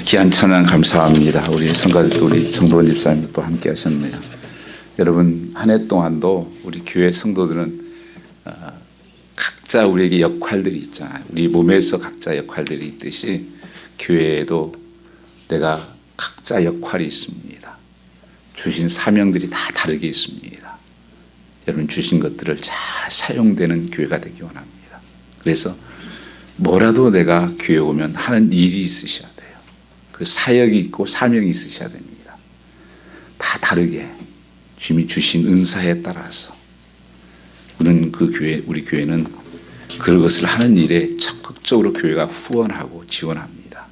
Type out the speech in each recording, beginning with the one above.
귀한 찬양 감사합니다. 우리 성가대도 우리 정도원 집사님도 또 함께 하셨네요. 여러분 한 해 동안도 우리 교회 성도들은 각자 우리에게 역할들이 있잖아요. 우리 몸에서 각자 역할들이 있듯이 교회에도 내가 각자 역할이 있습니다. 주신 사명들이 다 다르게 있습니다. 여러분 주신 것들을 잘 사용되는 교회가 되기 원합니다. 그래서 뭐라도 내가 교회 오면 하는 일이 있으셔야 돼요. 그 사역이 있고 사명이 있으셔야 됩니다. 다 다르게 주님이 주신 은사에 따라서 우리 교회는 그것을 하는 일에 적극적으로 교회가 후원하고 지원합니다.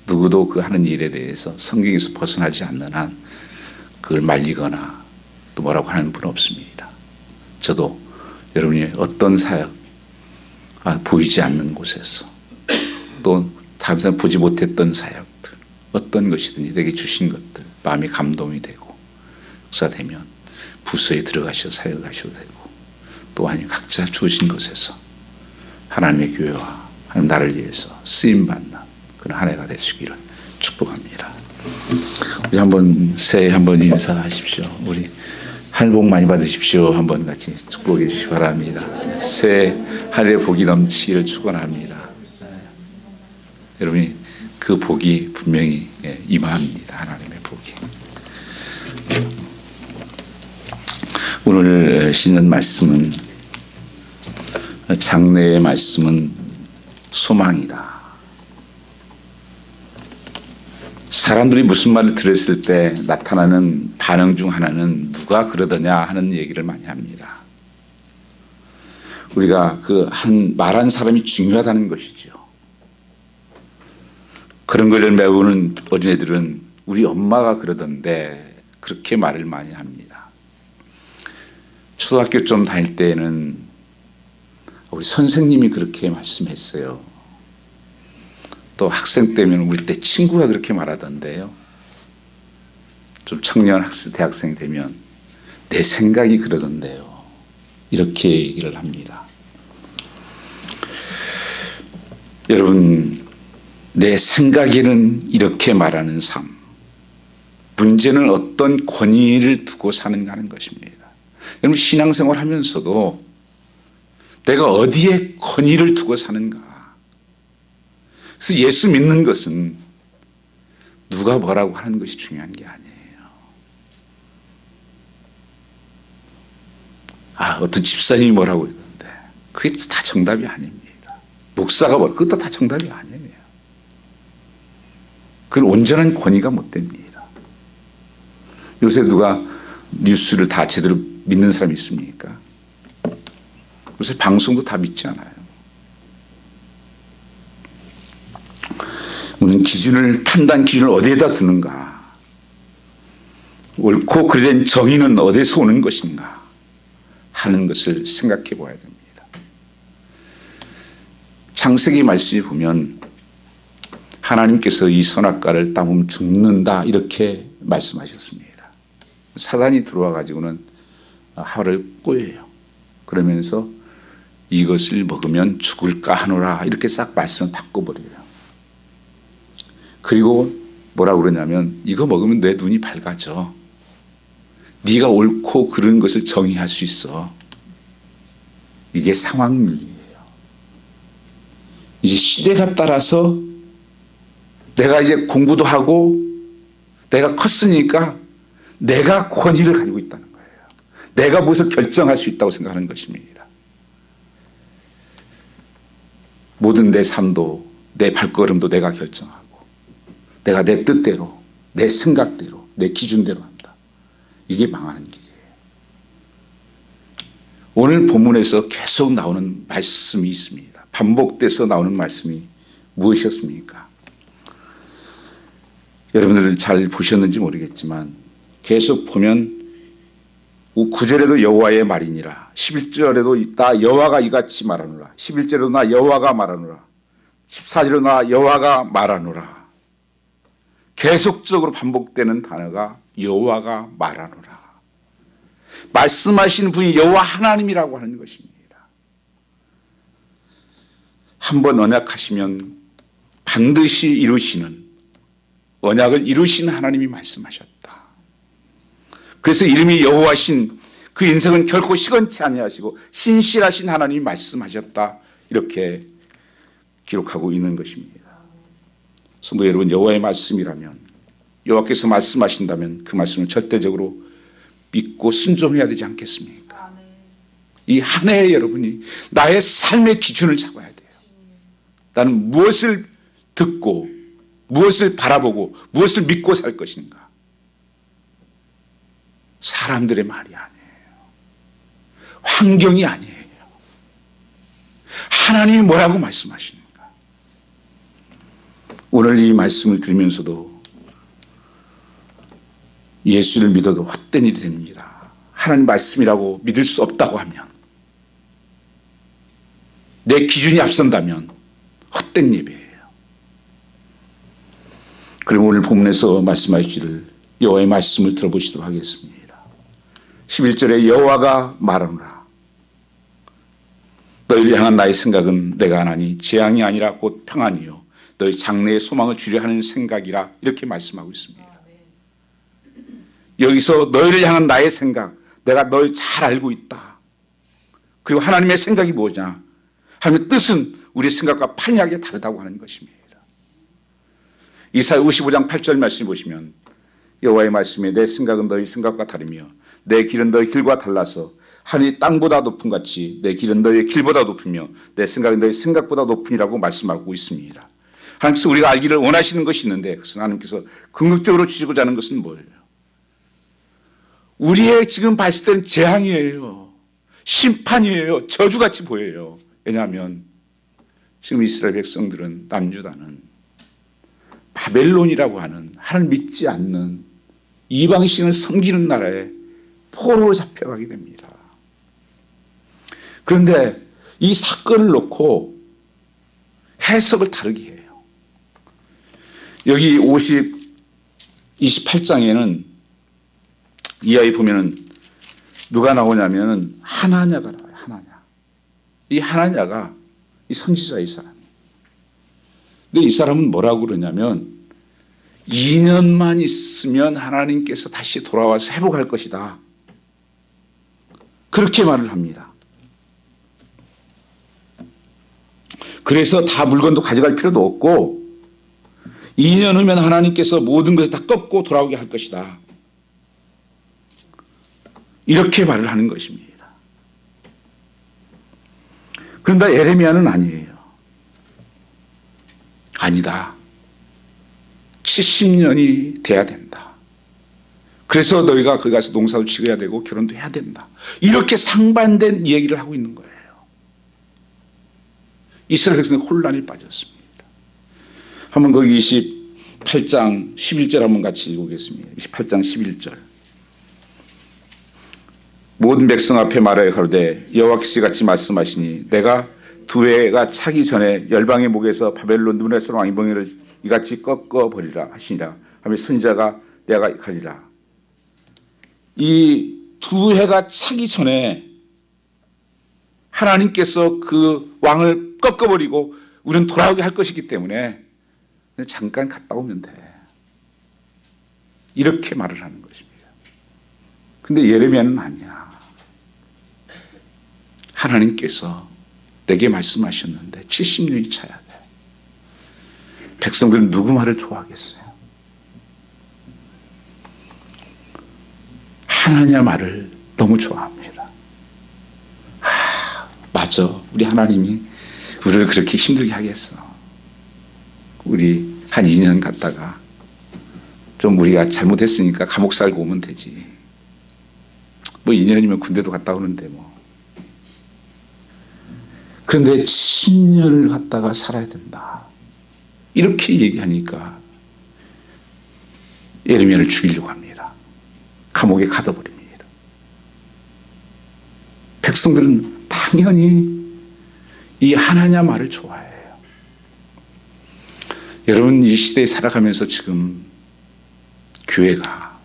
누구도 그 하는 일에 대해서 성경에서 벗어나지 않는 한 그걸 말리거나 또 뭐라고 하는 분은 없습니다. 저도 여러분이 어떤 사역, 보이지 않는 곳에서 또 다른 사람 보지 못했던 사역들, 어떤 것이든지 내게 주신 것들, 마음이 감동이 되고 역사되면 부서에 들어가셔서 사역하셔도 되고 또 아니면 각자 주신 것에서 하나님의 교회와 하나님 나를 위해서 쓰임받는 그런 한 해가 되시기를 축복합니다. 우리 한번 새해 한번 인사하십시오. 우리 한 해 복 많이 받으십시오. 한번 같이 축복해 주시기 바랍니다. 새해 한 해 복이 넘치기를 축원합니다. 여러분이 그 복이 분명히 임합니다. 하나님의 복이. 오늘 시는 말씀은 장래의 말씀은 소망이다. 사람들이 무슨 말을 들었을 때 나타나는 반응 중 하나는 누가 그러더냐 하는 얘기를 많이 합니다. 우리가 말한 사람이 중요하다는 것이죠. 그런 걸 배우는 어린애들은 우리 엄마가 그러던데 그렇게 말을 많이 합니다. 초등학교 좀 다닐 때는 우리 선생님이 그렇게 말씀했어요. 또 학생 때면 우리 때 친구가 그렇게 말하던데요. 좀 청년 대학생이 되면 내 생각이 그러던데요. 이렇게 얘기를 합니다. 여러분, 내 생각에는 이렇게 말하는 삶. 문제는 어떤 권위를 두고 사는가 하는 것입니다. 여러분 신앙생활 하면서도 내가 어디에 권위를 두고 사는가. 그래서 예수 믿는 것은 누가 뭐라고 하는 것이 중요한 게 아니에요. 어떤 집사님이 뭐라고 했는데 그게 다 정답이 아닙니다. 목사가 그것도 다 정답이 아니에요. 그건 온전한 권위가 못 됩니다. 요새 누가 뉴스를 다 제대로 믿는 사람이 있습니까? 요새 방송도 다 믿지 않아요. 우리는 판단 기준을 어디에다 두는가? 옳고 그르된 정의는 어디서 오는 것인가? 하는 것을 생각해 봐야 됩니다. 창세기 말씀에 보면 하나님께서 이 선악과를 따먹으면 죽는다 이렇게 말씀하셨습니다. 사단이 들어와 가지고는 하와를 꼬여요. 그러면서 이것을 먹으면 죽을까 하노라 이렇게 싹 말씀을 바꿔버려요. 그리고 뭐라고 그러냐면 이거 먹으면 내 눈이 밝아져. 네가 옳고 그른 것을 정의할 수 있어. 이게 상황윤리예요. 이제 시대가 따라서 내가 이제 공부도 하고 내가 컸으니까 내가 권위를 가지고 있다는 거예요. 내가 무엇을 결정할 수 있다고 생각하는 것입니다. 모든 내 삶도 내 발걸음도 내가 결정하고 내가 내 뜻대로 내 생각대로 내 기준대로 한다. 이게 망하는 길이에요. 오늘 본문에서 계속 나오는 말씀이 있습니다. 반복돼서 나오는 말씀이 무엇이었습니까? 여러분들 잘 보셨는지 모르겠지만 계속 보면 9절에도 여호와의 말이니라 11절에도 나 여호와가 이같이 말하노라 11절에도 나 여호와가 말하노라 14절에도 나 여호와가 말하노라 계속적으로 반복되는 단어가 여호와가 말하노라. 말씀하시는 분이 여호와 하나님이라고 하는 것입니다. 한번 언약하시면 반드시 이루시는 언약을 이루신 하나님이 말씀하셨다. 그래서 이름이 여호와신 그 인생은 결코 시건치 아니하시고 신실하신 하나님이 말씀하셨다. 이렇게 기록하고 있는 것입니다. 성도 여러분, 여호와의 말씀이라면, 여호와께서 말씀하신다면 그 말씀을 절대적으로 믿고 순종해야 되지 않겠습니까? 이 한 해에 여러분이 나의 삶의 기준을 잡아야 돼요. 나는 무엇을 듣고 무엇을 바라보고 무엇을 믿고 살 것인가? 사람들의 말이 아니에요. 환경이 아니에요. 하나님이 뭐라고 말씀하시는가? 오늘 이 말씀을 들으면서도 예수를 믿어도 헛된 일이 됩니다. 하나님 말씀이라고 믿을 수 없다고 하면, 내 기준이 앞선다면 헛된 예배예요. 그럼 오늘 본문에서 말씀하시기를 여호와의 말씀을 들어보시도록 하겠습니다. 11절에 여호와가 말하노라. 너희를 향한 나의 생각은 내가 하나니 재앙이 아니라 곧 평안이요 너희 장래의 소망을 주려 하는 생각이라. 이렇게 말씀하고 있습니다. 여기서 너희를 향한 나의 생각, 내가 너희 잘 알고 있다. 그리고 하나님의 생각이 뭐냐? 하나님의 뜻은 우리의 생각과 판이하게 다르다고 하는 것입니다. 이사야 55장 8절 말씀 보시면 여호와의 말씀에 내 생각은 너희 생각과 다르며 내 길은 너희 길과 달라서 하늘이 땅보다 높은 같이 내 길은 너희의 길보다 높으며 내 생각은 너희 생각보다 높으니라고 말씀하고 있습니다. 하나님께서 우리가 알기를 원하시는 것이 있는데, 그래서 하나님께서 궁극적으로 주시고자 하는 것은 뭐예요? 우리의 지금 봤을 때는 재앙이에요. 심판이에요. 저주같이 보여요. 왜냐하면 지금 이스라엘 백성들은, 남유다는 바벨론이라고 하는 하나님 믿지 않는 이방신을 섬기는 나라에 포로로 잡혀가게 됩니다. 그런데 이 사건을 놓고 해석을 다르게 해요. 여기 28장에는 이하에 보면은 누가 나오냐면은 하나냐가 나와요. 하나냐. 이 하나냐가 이 선지자의 사람. 근데 이 사람은 뭐라고 그러냐면 2년만 있으면 하나님께서 다시 돌아와서 회복할 것이다. 그렇게 말을 합니다. 그래서 다 물건도 가져갈 필요도 없고 2년 후면 하나님께서 모든 것을 다 꺾고 돌아오게 할 것이다. 이렇게 말을 하는 것입니다. 그런데 예레미야는 아니에요. 아니다. 70년이 돼야 된다. 그래서 너희가 거기 가서 농사도 지어야 되고 결혼도 해야 된다. 이렇게 상반된 얘기를 하고 있는 거예요. 이스라엘 백성이 혼란에 빠졌습니다. 한번 거기 28장 11절 한번 같이 읽어보겠습니다. 28장 11절. 모든 백성 앞에 말하여 가로되 여호와께서 같이 말씀하시니 내가 두 해가 차기 전에 열방의 목에서 바벨론 느부갓네살 왕의 멍에를 이같이 꺾어버리라 하시니라 하며 선지자가 내가 가리라. 이 두 해가 차기 전에 하나님께서 그 왕을 꺾어버리고 우리는 돌아오게 할 것이기 때문에 잠깐 갔다 오면 돼. 이렇게 말을 하는 것입니다. 근데 예레미야는 아니야. 하나님께서 내게 말씀하셨는데 70년이 차야 돼. 백성들은 누구 말을 좋아하겠어요? 하나님 말을 너무 좋아합니다. 맞아. 우리 하나님이 우리를 그렇게 힘들게 하겠어. 우리 한 2년 갔다가 좀 우리가 잘못했으니까 감옥 살고 오면 되지. 뭐 2년이면 군대도 갔다 오는데 뭐. 그런데 10년을 갔다가 살아야 된다. 이렇게 얘기하니까 예레미야를 죽이려고 합니다. 감옥에 가둬버립니다. 백성들은 당연히 이 하나님 말을 좋아해요. 여러분, 이 시대에 살아가면서 지금 교회가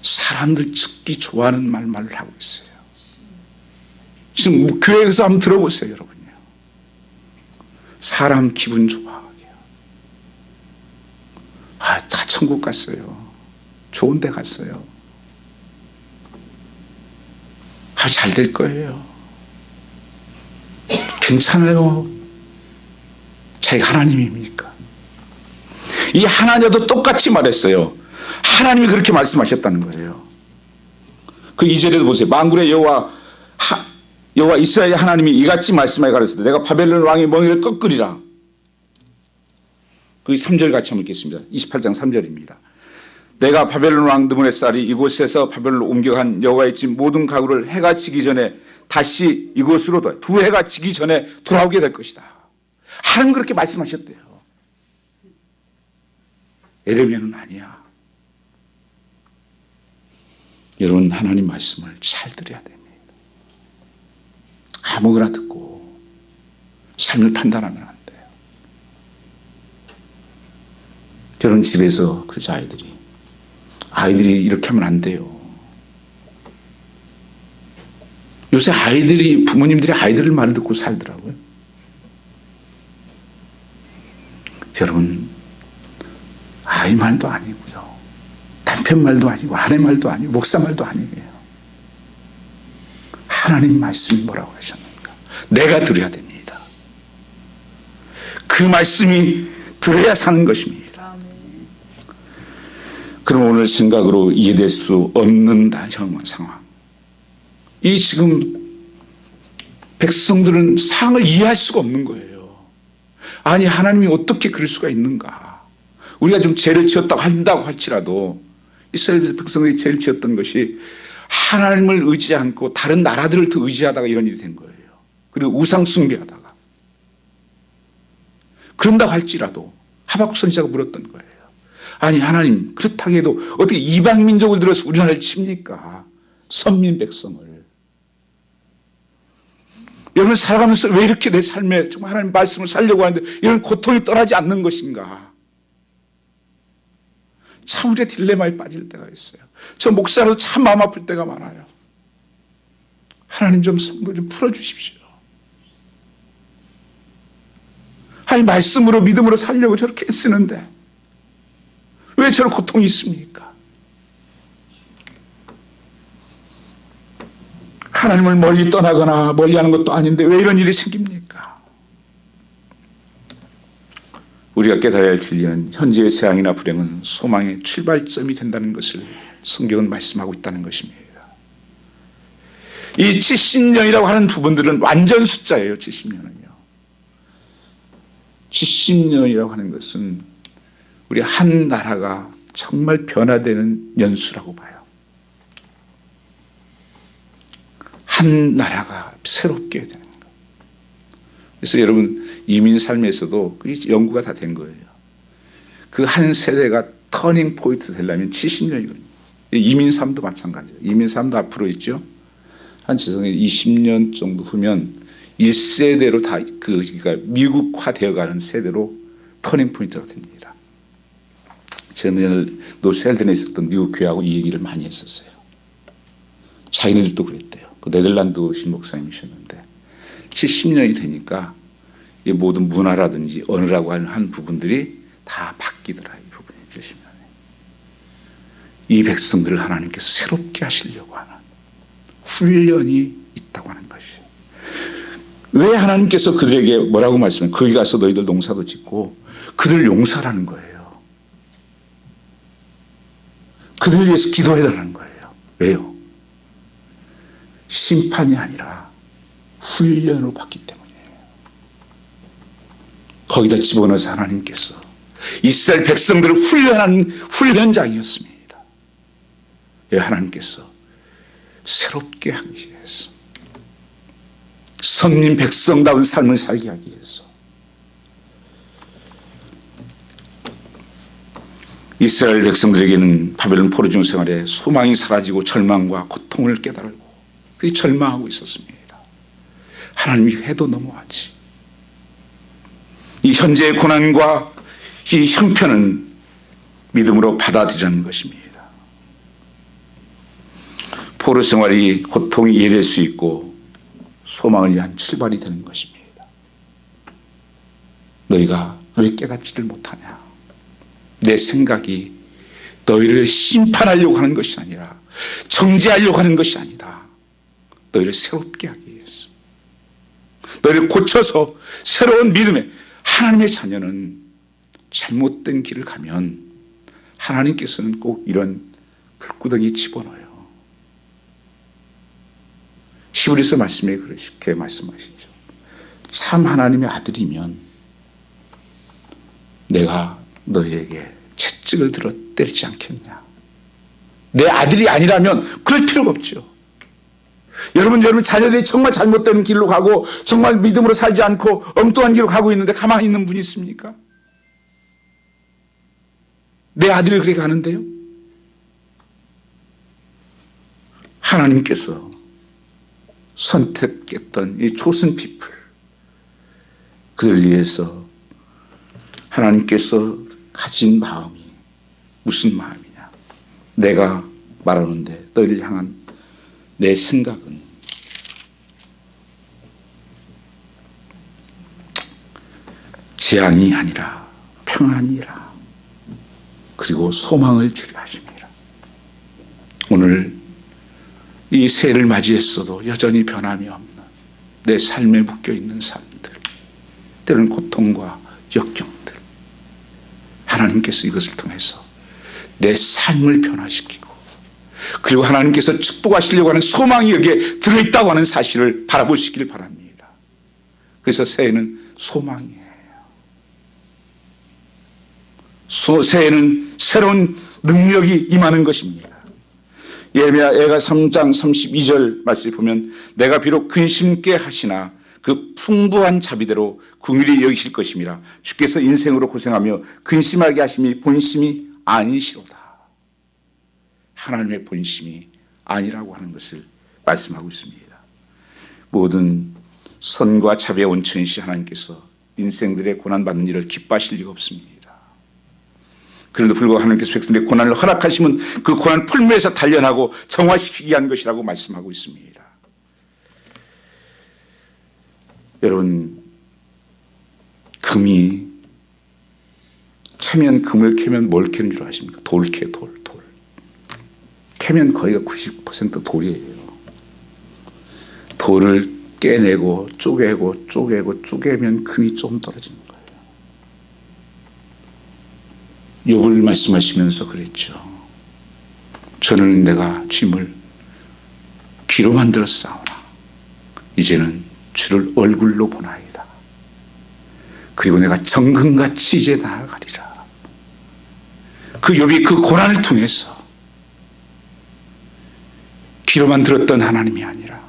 사람들 듣기 좋아하는 말을 하고 있어요. 지금 교회에서 한번 들어보세요, 여러분요. 사람 기분 좋아하게요. 천국 갔어요. 좋은 데 갔어요. 잘 될 거예요. 괜찮아요. 자기가 하나님입니까? 이 하나님도 똑같이 말했어요. 하나님이 그렇게 말씀하셨다는 거예요. 그 2절에도 보세요. 만군의 여호와 이스라엘 하나님이 이같이 말씀하여 가르치되 내가 바벨론 왕의 멍에를 꺾으리라. 그 3절 같이 한번 읽겠습니다. 28장 3절입니다. 내가 바벨론 왕 느부갓네살이 이곳에서 바벨론으로 옮겨간 여호와의 집 모든 가구를 해가 지기 전에 다시 이곳으로 두 해가 지기 전에 돌아오게 될 것이다. 하나님 그렇게 말씀하셨대요. 에레미야는 아니야. 여러분, 하나님 말씀을 잘 들어야 됩니다. 아무거나 듣고 삶을 판단하면 안 돼요. 저런 집에서 그저 아이들이 이렇게 하면 안 돼요. 요새 부모님들이 아이들 말을 듣고 살더라고요. 여러분, 아이 말도 아니고요. 남편 말도 아니고 아내 말도 아니고 목사 말도 아니에요. 하나님 말씀이 뭐라고 하셨는가? 내가 들어야 됩니다. 그 말씀이 들어야 사는 것입니다. 그럼 오늘 생각으로 이해될 수 없는 상황. 이 지금 백성들은 상황을 이해할 수가 없는 거예요. 아니, 하나님이 어떻게 그럴 수가 있는가? 우리가 좀 죄를 지었다고 한다고 할지라도 이스라엘 백성들이 죄를 지었던 것이 하나님을 의지하지 않고 다른 나라들을 더 의지하다가 이런 일이 된 거예요. 그리고 우상 숭배하다가. 그런다고 할지라도 하박국 선지자가 물었던 거예요. 아니, 하나님 그렇다고 해도 어떻게 이방 민족을 들어서 우리나라를 칩니까? 선민 백성을. 여러분, 살아가면서 왜 이렇게 내 삶에 정말 하나님 말씀을 살려고 하는데 이런 고통이 떠나지 않는 것인가? 참 우리의 딜레마에 빠질 때가 있어요. 저 목사로서 참 마음 아플 때가 많아요. 하나님 좀 성도 좀 풀어주십시오. 아니, 말씀으로 믿음으로 살려고 저렇게 애쓰는데 왜 저런 고통이 있습니까? 하나님을 멀리 떠나거나 멀리하는 것도 아닌데 왜 이런 일이 생깁니까? 우리가 깨달아야 할 진리는 현재의 재앙이나 불행은 소망의 출발점이 된다는 것을 성경은 말씀하고 있다는 것입니다. 이 70년이라고 하는 부분들은 완전 숫자예요. 70년은요. 70년이라고 하는 것은 우리 한 나라가 정말 변화되는 연수라고 봐요. 한 나라가 새롭게 되는 것. 그래서 여러분, 이민 삶에서도 그게 연구가 다 된 거예요. 그 한 세대가 터닝 포인트 되려면 70년이거든요. 이민 삶도 마찬가지예요. 이민 삶도 앞으로 있죠. 한 지성에 20년 정도 후면 1세대로 다 그러니까 미국화 되어가는 세대로 터닝 포인트가 됩니다. 저는 노스헬든에 있었던 미국 교회하고 이 얘기를 많이 했었어요. 자기네들도 그랬대요. 그 네덜란드신 목사님이셨는데 70년이 되니까 이 모든 문화라든지 언어라고 하는 한 부분들이 다 바뀌더라. 이 부분이 70년에. 이 백성들을 하나님께서 새롭게 하시려고 하는 훈련이 있다고 하는 것이에요. 왜 하나님께서 그들에게 뭐라고 말씀해요? 거기 가서 너희들 농사도 짓고 그들을 용서하라는 거예요. 그들을 위해서 기도해달라는 거예요. 왜요? 심판이 아니라 훈련으로 받기 때문이에요. 거기다 집어넣어서 하나님께서 이스라엘 백성들을 훈련한 훈련장이었습니다. 왜 하나님께서 새롭게 하기 위해서 선민 백성다운 삶을 살게 하기 위해서 이스라엘 백성들에게는 바벨론 포로중 생활에 소망이 사라지고 절망과 고통을 깨달고 그게 절망하고 있었습니다. 하나님이 해도 너무하지. 이 현재의 고난과 이 형편은 믿음으로 받아들이는 것입니다. 포로 생활이 고통이 이해될 수 있고 소망을 위한 출발이 되는 것입니다. 너희가 왜 깨닫지를 못하냐? 내 생각이 너희를 심판하려고 하는 것이 아니라, 정죄하려고 하는 것이 아니다. 너희를 새롭게 하기 위해서, 너희를 고쳐서 새로운 믿음의, 하나님의 자녀는 잘못된 길을 가면 하나님께서는 꼭 이런 불구덩이에 집어넣어요. 히브리서 말씀에 그렇게 말씀하시죠. 참 하나님의 아들이면 내가 너희에게 채찍을 들어 때리지 않겠냐. 내 아들이 아니라면 그럴 필요가 없죠. 여러분 자녀들이 정말 잘못된 길로 가고 정말 믿음으로 살지 않고 엉뚱한 길로 가고 있는데 가만히 있는 분이 있습니까? 내 아들이 그렇게 가는데요. 하나님께서 선택했던 이 chosen people, 그들 위해서 하나님께서 가진 마음이 무슨 마음이냐. 내가 말하는데 너희를 향한 내 생각은 재앙이 아니라 평안이라, 그리고 소망을 주려 하십니다. 오늘 이 새해를 맞이했어도 여전히 변함이 없는 내 삶에 묶여있는 삶들, 때로는 고통과 역경들, 하나님께서 이것을 통해서 내 삶을 변화시키고, 그리고 하나님께서 축복하시려고 하는 소망이 여기에 들어있다고 하는 사실을 바라보시길 바랍니다. 그래서 새해는 소망이에요. 새해는 새로운 능력이 임하는 것입니다. 예레미야 3장 32절 말씀을 보면, 내가 비록 근심케 하시나 그 풍부한 자비대로 긍휼히 여기실 것임이라. 주께서 인생으로 고생하며 근심하게 하심이 본심이 아니시로다. 하나님의 본심이 아니라고 하는 것을 말씀하고 있습니다. 모든 선과 자비의 원천이신 하나님께서 인생들의 고난받는 일을 기뻐하실 리가 없습니다. 그런데 불구하고 하나님께서 백성들의 고난을 허락하시면 그 고난 풀무에서 단련하고 정화시키기 위한 것이라고 말씀하고 있습니다. 여러분, 금이 캐면, 금을 캐면 뭘 캐는 줄 아십니까? 돌 캐, 돌. 캐면 거의가 90% 돌이에요. 돌을 깨내고 쪼개면 금이 좀 떨어지는 거예요. 욥을 말씀하시면서 그랬죠. 저는 내가 짐을 귀로 만들어 싸우나 이제는 주를 얼굴로 보나이다. 그리고 내가 정금같이 이제 나아가리라. 그 욥이 그 고난을 통해서 귀로만 들었던 하나님이 아니라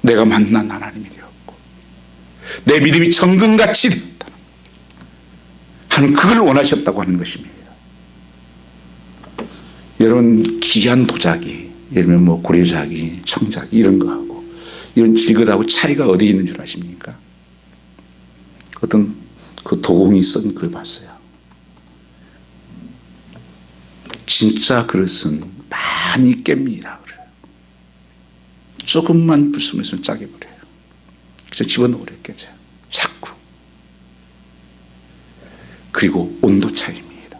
내가 만난 하나님이 되었고, 내 믿음이 정금같이 되었다 하는, 그걸 원하셨다고 하는 것입니다. 여러분, 귀한 도자기, 예를 들면 뭐 고려자기, 청자기 이런 거하고 이런 질것하고 차이가 어디에 있는 줄 아십니까? 어떤 그 도공이 쓴 글 봤어요. 진짜 그릇은 많이 깹니다. 조금만 부수면서 짜게 버려요. 그래서 집어넣으려 깨져요. 자꾸. 그리고 온도 차이입니다.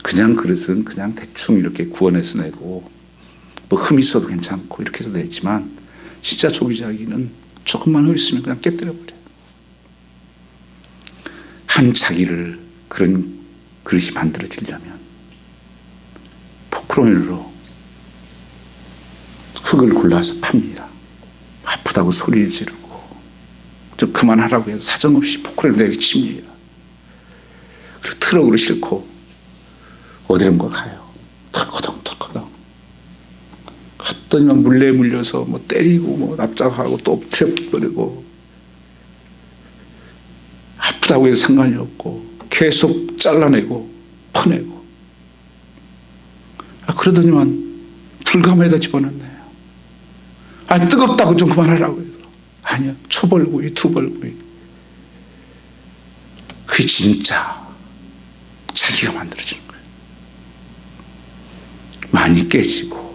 그냥 그릇은 그냥 대충 이렇게 구워내서 내고 뭐 흠 있어도 괜찮고 이렇게 해서 내지만, 진짜 조기자기는 조금만 흠 있으면 그냥 깨뜨려 버려요. 한 자기를 그런 그릇이 만들어지려면 포크로일로 흙을 골라서 팝니다. 아프다고 소리를 지르고 좀 그만하라고 해서 사정없이 포크를 내리칩니다. 그리고 트럭으로 싣고 어디론가 가요. 털커덩 갔더니만 물레에 물려서 뭐 때리고 뭐 납작하고 또 엎드려버리고, 아프다고 해서 상관이 없고 계속 잘라내고 퍼내고, 그러더니만 불가마에다 집어넣네요. 뜨겁다고 좀 그만하라고 해서, 아니요, 초벌구이, 두벌구이. 그게 진짜 자기가 만들어주는 거예요. 많이 깨지고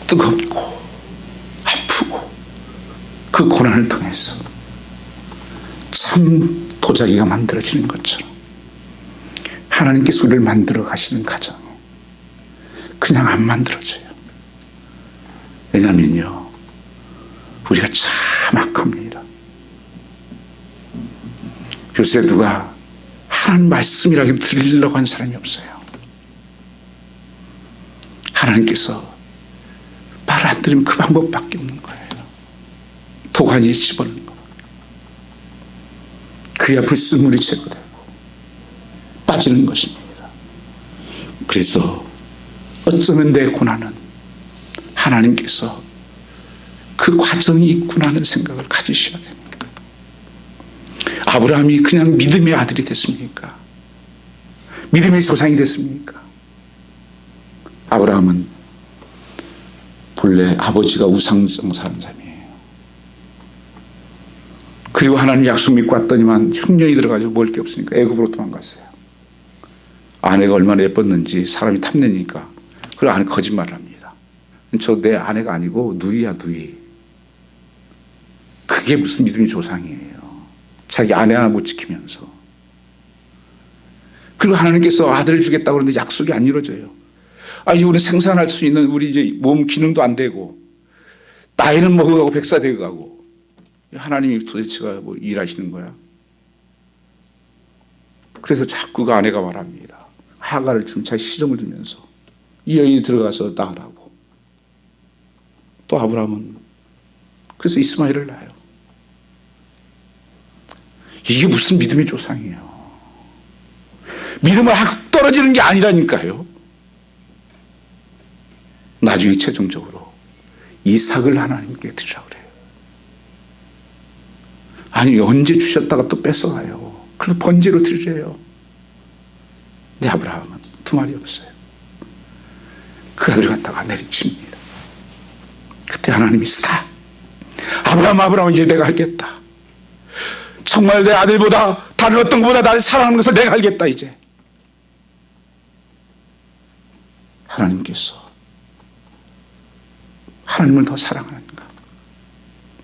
뜨겁고 아프고 그 고난을 통해서 참 도자기가 만들어지는 것처럼 하나님께서 우리를 만들어 가시는 가정에 그냥 안 만들어져요. 왜냐면요, 우리가 참 악합니다. 요새 누가 하나님 말씀이라고 들으려고 하는 사람이 없어요. 하나님께서 말 안 들으면 그 방법밖에 없는 거예요. 도가니에 집어넣는 거. 그래야 불순물이 제거되고 빠지는 것입니다. 그래서 어쩌면 내 고난은 하나님께서 그 과정이 있구나 하는 생각을 가지셔야 됩니다. 아브라함이 그냥 믿음의 아들이 됐습니까? 믿음의 조상이 됐습니까? 아브라함은 본래 아버지가 우상종사하는 사람이에요. 그리고 하나님 약속 믿고 왔더니만 흉년이 들어가지고 먹을 게 없으니까 애굽으로 도망갔어요. 아내가 얼마나 예뻤는지 사람이 탐내니까 그리고 아내 거짓말을 합니다. 저 내 아내가 아니고 누이야, 누이. 그게 무슨 믿음의 조상이에요. 자기 아내 하나 못 지키면서. 그리고 하나님께서 아들을 주겠다고 그러는데 약속이 안 이루어져요. 아니, 우리 생산할 수 있는 우리 이제 몸 기능도 안 되고 나이는 먹어가고 백사 되어가고 하나님이 도대체가 뭐 일하시는 거야. 그래서 자꾸 그 아내가 말합니다. 하가를 좀 자기 시정을 주면서 이 여인이 들어가서 낳으라고. 또 아브라함은 그래서 이스마엘을 낳아요. 이게 무슨 믿음의 조상이에요. 믿음을 확 떨어지는 게 아니라니까요. 나중에 최종적으로 이삭을 하나님께 드리라고 그래요. 아니, 언제 주셨다가 또 뺏어가요. 그래서 번제로 드리래요. 근데 아브라함은 두 말이 없어요. 그 아들을 갖다가 내리칩니다. 그때 하나님이 스탑. 아브라함, 이제 내가 알겠다. 정말 내 아들보다 다른 어떤 것보다 나를 사랑하는 것을 내가 알겠다. 이제 하나님께서 하나님을 더 사랑하는가?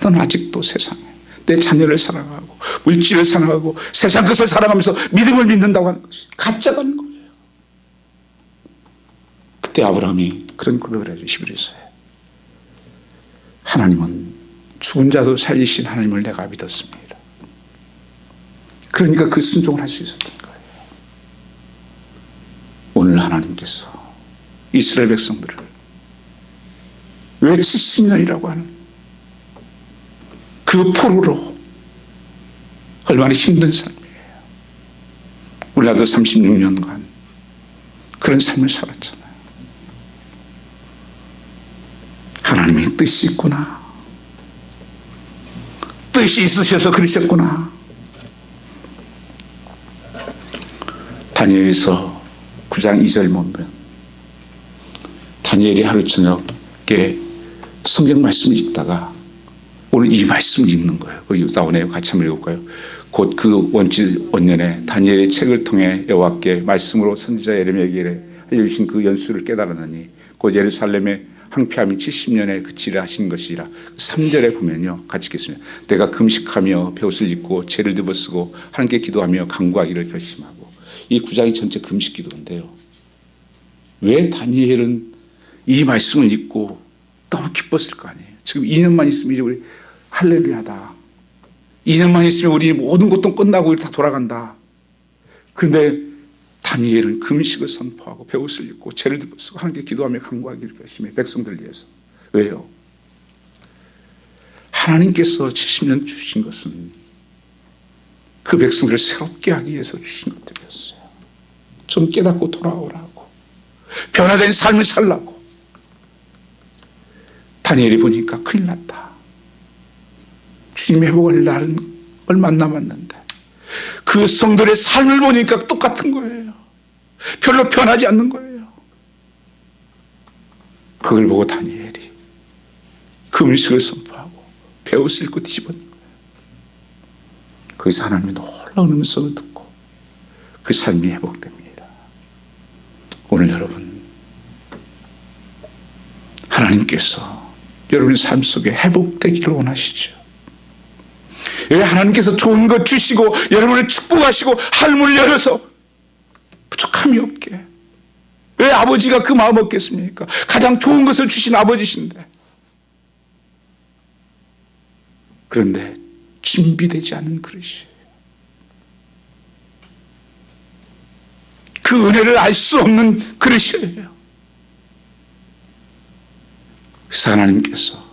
너는 아직도 세상에 내 자녀를 사랑하고 물질을 사랑하고 세상 것을 사랑하면서 믿음을 믿는다고 하는 것이 가짜가 거예요. 그때 아브라함이 그런 고백을 해요. 11에서요. 하나님은 죽은 자도 살리신 하나님을 내가 믿었습니다. 그러니까 그 순종을 할 수 있었던 거예요. 오늘 하나님께서 이스라엘 백성들을 왜 70년이라고 하는 그 포로로 얼마나 힘든 삶이에요. 우리나라도 36년간 그런 삶을 살았잖아요. 하나님의 뜻이 있구나. 뜻이 있으셔서 그러셨구나. 다니엘서 9장 2절 보면 다니엘이 하루 저녁에 성경 말씀을 읽다가 오늘 이 말씀을 읽는 거예요. 거기 나오네요. 같이 한번 읽을까요? 곧 그 원년에 다니엘의 책을 통해 여호와께 말씀으로 선지자 예레미야에게 알려주신 그 연수를 깨달았느니 곧 예루살렘의 항폐함이 70년에 그치려 하신 것이라. 3절에 보면요. 같이 읽겠습니다. 내가 금식하며 베옷을 입고 죄를 뒤집어쓰고 하나님께 기도하며 간구하기를 결심하고. 이 9장이 전체 금식 기도인데요. 왜 다니엘은 이 말씀을 읽고 너무 기뻤을 거 아니에요. 지금 2년만 있으면 이제 우리 할렐루야다. 2년만 있으면 우리 모든 것도 끝나고 다 돌아간다. 그런데 다니엘은 금식을 선포하고 베옷을 입고 죄를 뒤집어쓰고 하나님께 기도하며 간구하기를 결심해. 백성들을 위해서. 왜요? 하나님께서 70년 주신 것은 그 백성들을 새롭게 하기 위해서 주신 것들이었어요. 좀 깨닫고 돌아오라고. 변화된 삶을 살라고. 다니엘이 보니까 큰일 났다. 주님 회복할 날은 얼마 안 남았는데 그 성도의 삶을 보니까 똑같은 거예요. 별로 변하지 않는 거예요. 그걸 보고 다니엘이 금식을 선포하고 베옷을 입고 뒤집어낸 거예요. 거기서 하나님의 놀라운 음성을 듣고 그 삶이 회복됩니다. 오늘 여러분, 하나님께서 여러분의 삶 속에 회복되기를 원하시죠. 하나님께서 좋은 것 주시고 여러분을 축복하시고 하늘문을 열어서 부족한 감이 없게. 왜 아버지가 그 마음 없겠습니까? 가장 좋은 것을 주신 아버지신데. 그런데 준비되지 않은 그릇이에요. 그 은혜를 알 수 없는 그릇이에요. 그래서 하나님께서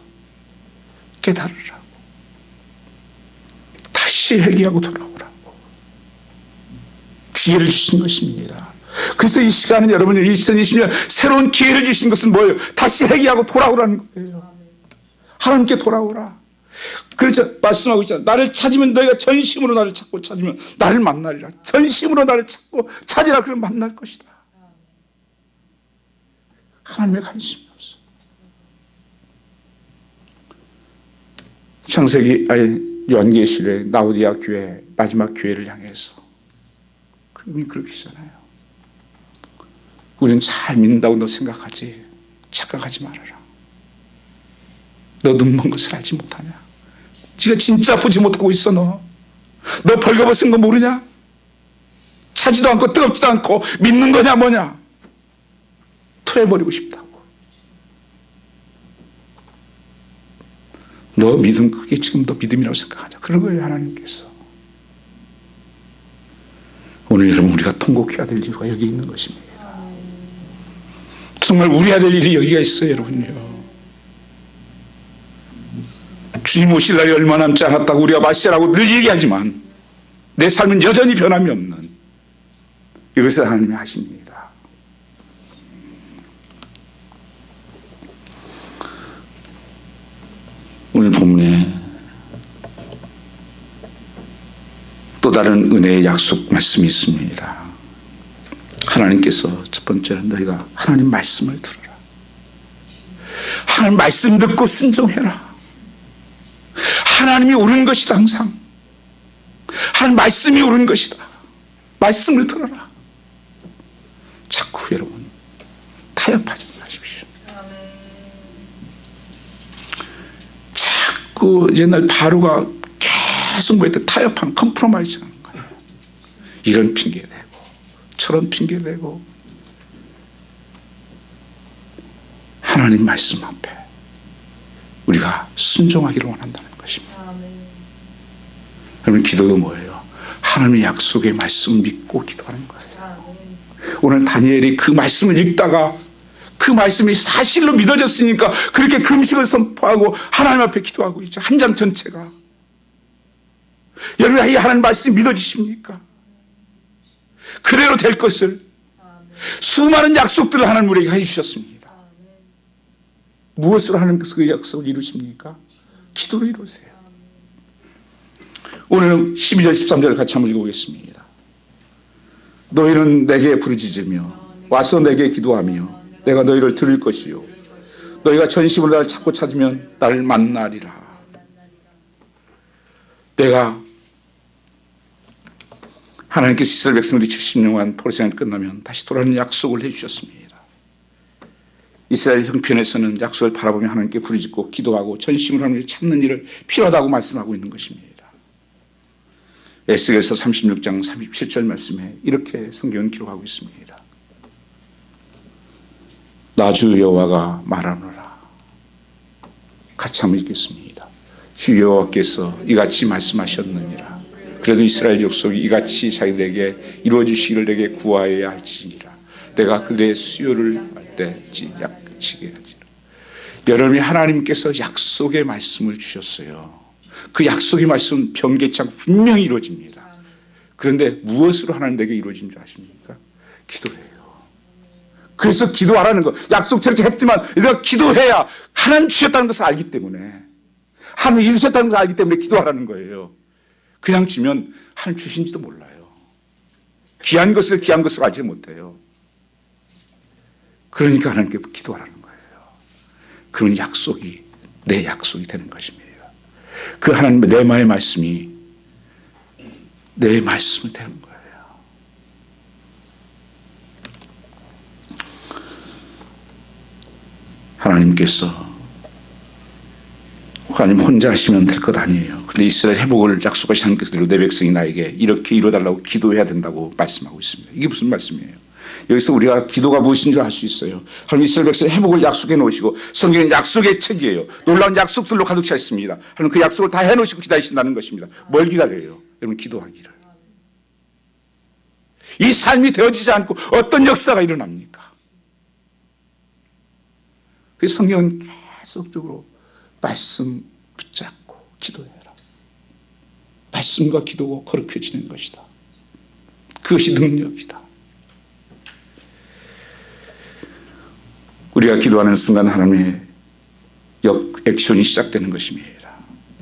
깨달으라고, 다시 회개하고 돌아오라고 기회를 주신 것입니다. 그래서 이 시간은 여러분 2020년 새로운 기회를 주신 것은 뭐예요? 다시 회개하고 돌아오라는 거예요. 하나님께 돌아오라. 그래서 말씀하고 있잖아요. 나를 찾으면 너희가 전심으로 나를 찾고 찾으면 나를 만나리라. 전심으로 나를 찾고 찾으라. 그러면 만날 것이다. 하나님의 관심이 없어. 창세기 요한계시록의 라오디아 교회 마지막 교회를 향해서 그분이 그렇게 하잖아요. 우리는 잘 믿는다고 너 생각하지. 착각하지 말아라. 너 눈먼 것을 알지 못하냐? 지가 진짜 보지 못하고 있어. 너 벌거벗은 거 모르냐? 차지도 않고 뜨겁지도 않고 믿는 거냐 뭐냐? 토해버리고 싶다고. 너 믿음, 그게 지금 너 믿음이라고 생각하냐? 그런 거예요. 하나님께서. 오늘 여러분 우리가 통곡해야 될 이유가 여기 있는 것입니다. 정말 우려야 될 일이 여기가 있어요. 여러분요. 주님 오실 날이 얼마 남지 않았다고 우리가 말세라고 늘 얘기하지만 내 삶은 여전히 변함이 없는 이것을 하나님이 하십니다. 오늘 본문에 또 다른 은혜의 약속 말씀이 있습니다. 하나님께서 첫 번째는 너희가 하나님 말씀을 들어라. 하나님 말씀 듣고 순종해라. 하나님이 옳은 것이다. 항상 하나님 말씀이 옳은 것이다. 말씀을 들어라. 자꾸 여러분 타협하지 마십시오. 자꾸 옛날 바로가 계속 뭐 했던 타협한 컴프로마이즈 하는 거예요. 이런 핑계 대고 저런 핑계 대고 하나님 말씀 앞에 우리가 순종하기를 원한다는 것입니다. 여러분 기도도 뭐예요? 하나님의 약속의 말씀 믿고 기도하는 거예요. 오늘 다니엘이 그 말씀을 읽다가 그 말씀이 사실로 믿어졌으니까 그렇게 금식을 선포하고 하나님 앞에 기도하고 있죠. 한 장 전체가. 여러분 이 하나님 말씀 믿어지십니까? 그대로 될 것을 수많은 약속들을 하나님 우리에게 해주셨습니다. 무엇으로 하나님께서 그 약속을 이루십니까? 기도로 이루세요. 오늘 12절 13절을 같이 한번 읽어보겠습니다. 너희는 내게 부르짖으며 와서 내게 기도하며 내가 너희를 들을 것이요 너희가 전심으로 나를 찾고 찾으면 나를 만나리라. 내가 하나님께서 이스라엘 백성들이 70년간 포로생활이 끝나면 다시 돌아오는 약속을 해주셨습니다. 이스라엘 형편에서는 약속을 바라보며 하나님께 부르짖고 기도하고 전심으로 하나님을 찾는 일을 필요하다고 말씀하고 있는 것입니다. 에스겔서 36장 37절 말씀에 이렇게 성경은 기록하고 있습니다. 나 주 여호와가 말하노라. 같이 한번 읽겠습니다. 주 여호와께서 이같이 말씀하셨느니라. 그래도 이스라엘 족속이 이같이 자기들에게 이루어지시기를 내게 구하여야 할지니라. 내가 그들의 수요를 할 때 약치게 하지라. 여러분이 하나님께서 약속의 말씀을 주셨어요. 그 약속의 말씀은 변개치 않고 분명히 이루어집니다. 그런데 무엇으로 하나님 내게 이루어진 줄 아십니까? 기도해요. 그래서 기도하라는 거. 약속 저렇게 했지만 우리가 기도해야 하나님 주셨다는 것을 알기 때문에, 하나님 이루셨다는 것을 알기 때문에 기도하라는 거예요. 그냥 주면 하나님 주신지도 몰라요. 귀한 것을 알지 못해요. 그러니까 하나님께 기도하라는 거예요. 그런 약속이 내 약속이 되는 것입니다. 그 하나님의 내 마음의 말씀이 내 말씀이 되는 거예요. 하나님께서 하나님 혼자 하시면 될 것 아니에요. 그런데 이스라엘 회복을 약속하신 하나님께서 내 백성이 나에게 이렇게 이루어달라고 기도해야 된다고 말씀하고 있습니다. 이게 무슨 말씀이에요? 여기서 우리가 기도가 무엇인지 알 수 있어요. 하나님 이스라엘 백성 회복을 약속해 놓으시고 성경은 약속의 책이에요. 놀라운 약속들로 가득 차 있습니다. 하나님 그 약속을 다 해놓으시고 기다리신다는 것입니다. 뭘 기다려요? 여러분 기도하기를. 이 삶이 되어지지 않고 어떤 역사가 일어납니까? 그래서 성경은 계속적으로 말씀 붙잡고 기도해라. 말씀과 기도가 거룩해지는 것이다. 그것이 능력이다. 우리가 기도하는 순간 하나님의 액션이 시작되는 것입니다.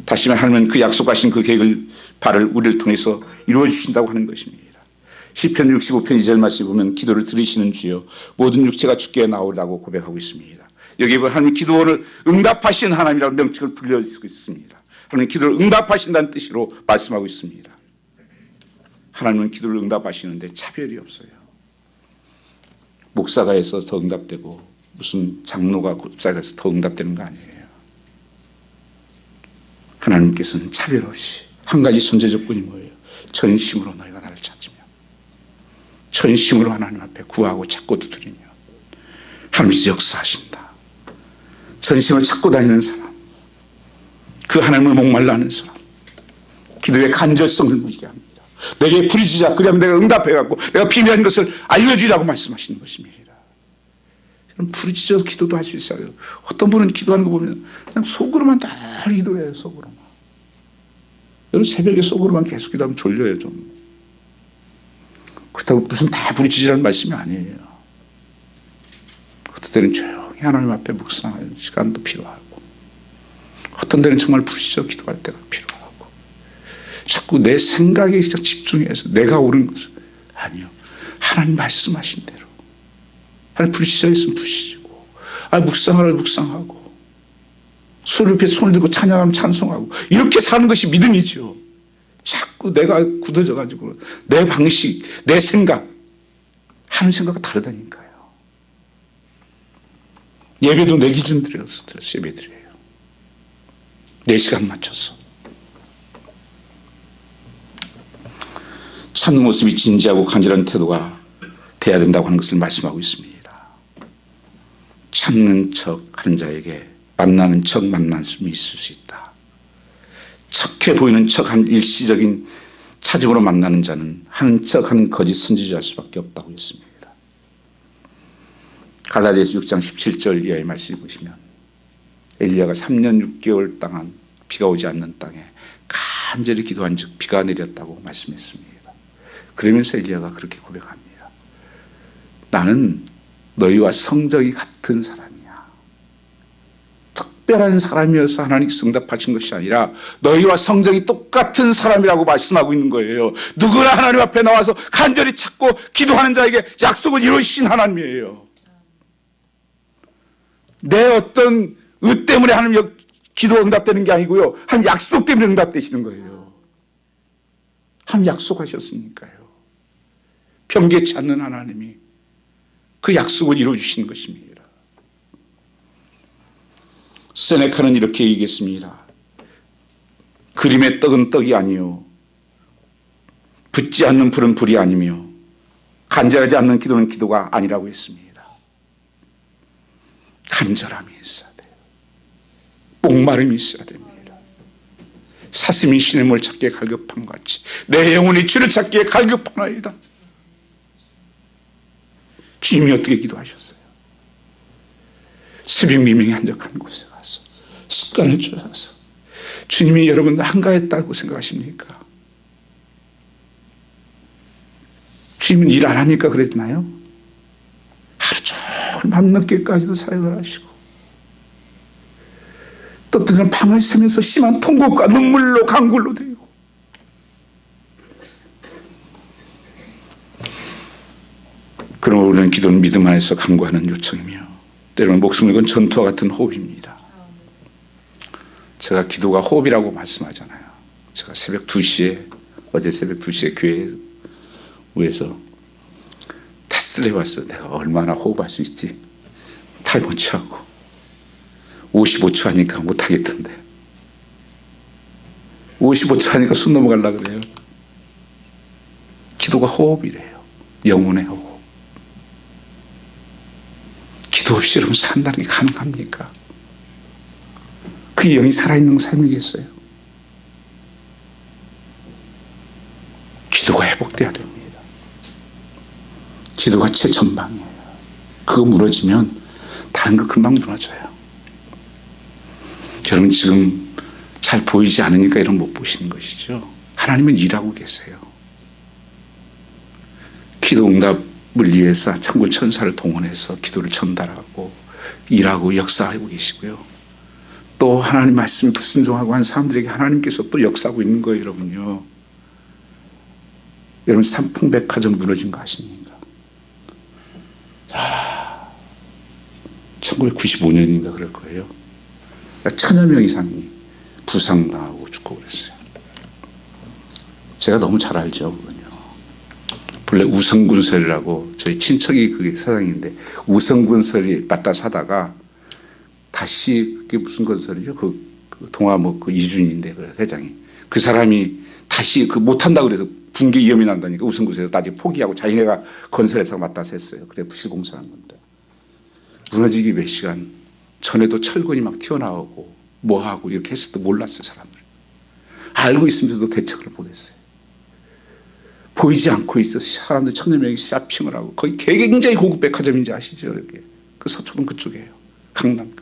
다시 말하면 하나님은 그 약속하신 그 계획을 발을 우리를 통해서 이루어 주신다고 하는 것입니다. 시편 65편 2절 말씀에 보면 기도를 들으시는 주여 모든 육체가 주께 나오라고 고백하고 있습니다. 여기에 보면 하나님 기도를 응답하시는 하나님이라고 명칭을 불려지고 있습니다. 하나님 기도를 응답하신다는 뜻으로 말씀하고 있습니다. 하나님은 기도를 응답하시는데 차별이 없어요. 목사가 해서 더 응답되고 무슨 장로가 곱사가 해서 더 응답되는 거 아니에요. 하나님께서는 차별 없이 한 가지 존재 조건이 뭐예요? 전심으로 너희가 나를 찾으며 전심으로 하나님 앞에 구하고 찾고 두드리며 하나님이 역사하신다. 전심을 찾고 다니는 사람, 그 하나님을 목말라 하는 사람, 기도의 간절성을 보이게 합니다. 내게 부르짖자 그러면 내가 응답해갖고 내가 비밀한 것을 알려주라고 말씀하시는 것입니다. 부르짖어서 기도도 할 수 있어요. 어떤 분은 기도하는 거 보면 그냥 속으로만 다 기도해요. 속으로만. 여러분 새벽에 속으로만 계속 기도하면 졸려요. 좀. 그렇다고 무슨 다 부르짖으라는 말씀이 아니에요. 어떤 때는 조용히 하나님 앞에 묵상할 시간도 필요하고 어떤 때는 정말 부르짖어 기도할 때가 필요하고 자꾸 내 생각에 집중해서 내가 옳은 것을 아니요. 하나님 말씀하신 대로 하나님 부르짖어 있으면 부르짖고 묵상하라 묵상하고 소리 옆에 손을 들고 찬양하면 찬송하고 이렇게 사는 것이 믿음이죠. 자꾸 내가 굳어져 가지고 내 방식 내 생각 하는 생각과 다르다니까요. 예배도 내 기준 들여서 예배 드려요. 내 시간 맞춰서 참 모습이 진지하고 간절한 태도가 돼야 된다고 하는 것을 말씀하고 있습니다. 참는 척 하는 자에게 만나는 척 만남이 있을 수 있다. 착해 보이는 척한 일시적인 찾음으로 만나는 자는 하는 척하는 거짓 선지자일 수밖에 없다고 했습니다. 갈라디아서 6장 17절 이하의 말씀을 보시면 엘리야가 3년 6개월 동안 비가 오지 않는 땅에 간절히 기도한 즉 비가 내렸다고 말씀했습니다. 그러면서 엘리야가 그렇게 고백합니다. 나는 너희와 성적이 같은 사람이야. 특별한 사람이어서 하나님께서 응답하신 것이 아니라 너희와 성적이 똑같은 사람이라고 말씀하고 있는 거예요. 누구나 하나님 앞에 나와서 간절히 찾고 기도하는 자에게 약속을 이루신 하나님이에요. 내 어떤 의 때문에 하나님 기도 응답되는 게 아니고요. 하나님 약속 때문에 응답되시는 거예요. 하나님 약속하셨으니까요. 변개치 않는 하나님이 그 약속을 이루어주시는 것입니다. 세네카는 이렇게 얘기했습니다. 그림의 떡은 떡이 아니요 붙지 않는 불은 불이 아니며 간절하지 않는 기도는 기도가 아니라고 했습니다. 간절함이 있어야 돼요. 목마름이 있어야 됩니다. 사슴이 신의 물 찾기에 갈급한 것 같이 내 영혼이 주를 찾기에 갈급하나이다. 주님이 어떻게 기도하셨어요? 새벽 미명이 한적한 곳에 가서 습관을 쫓아서 주님이 여러분 한가했다고 생각하십니까? 주님은 일 안 하니까 그랬나요? 하루 종일 밤늦게까지도 사역을 하시고 또 때는 밤을 새면서 심한 통곡과 눈물로 강굴로 되고 그러므로 우리는 기도는 믿음 안에서 간구하는 요청이며 때로는 목숨을 건 전투와 같은 호흡입니다. 제가 기도가 호흡이라고 말씀하잖아요. 제가 새벽 2시에 어제 새벽 2시에 교회에서 테스트를 해봤어요. 내가 얼마나 호흡할 수 있지? 8번째 하고 55초 하니까 못하겠던데 55초 하니까 숨 넘어가려고 그래요. 기도가 호흡이래요. 영혼의 호흡. 기도 없이 여러분 산다는 게 가능합니까? 그게 영이 살아있는 삶이겠어요? 기도가 회복돼야 됩니다. 기도가 최전방이에요. 그거 무너지면 다른 거 금방 무너져요. 여러분 지금 잘 보이지 않으니까 이런 못 보시는 것이죠. 하나님은 일하고 계세요. 기도 응답을 위해서 천군 천사를 동원해서 기도를 전달하고 일하고 역사하고 계시고요. 또 하나님 말씀에 불순종하고 한 사람들에게 하나님께서 또 역사하고 있는 거예요. 여러분요. 여러분 삼풍백화점 무너진 거 아십니까? 1995년인가 그럴 거예요. 1000여 명 이상이 부상당하고 죽고 그랬어요. 제가 너무 잘 알죠. 그건요. 본래 우성군설이라고 저희 친척이 그게 사장인데 우성군설이 맞다 사다가 다시 그게 무슨 건설이죠? 그 동아 그 이준인데 그 회장이 그 사람이 다시 그 못한다고 그래서 붕괴 위험이 난다니까 우성군설에서 나중에 포기하고 자기네가 건설해서 맞다 샜어요. 그래 부실공사한 건데 무너지기 몇 시간 전에도 철근이 막 튀어나오고 뭐하고 이렇게 했어도 몰랐어요. 사람들 알고 있으면서도 대책을 못했어요. 보이지 않고 있어서 사람들 1000여 명이 쇼핑을 하고 거기 굉장히 고급 백화점인지 아시죠? 여기 그 서초동 그쪽이에요. 강남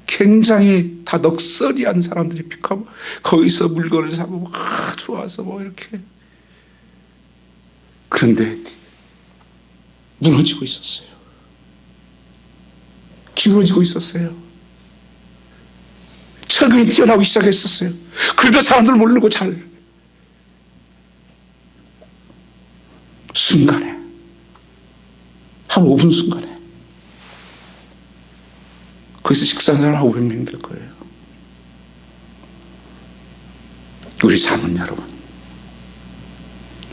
굉장히 다 넉서리한 사람들이 픽하고 거기서 물건을 사고 막 들어와서 뭐 이렇게 그런데 무너지고 있었어요. 기울어지고 있었어요. 철근이 튀어나오기 시작했었어요. 그래도 사람들 모르고 잘 순간에 한 5분 순간에 거기서 식사하는 사람 500명 될 거예요. 우리 자문 여러분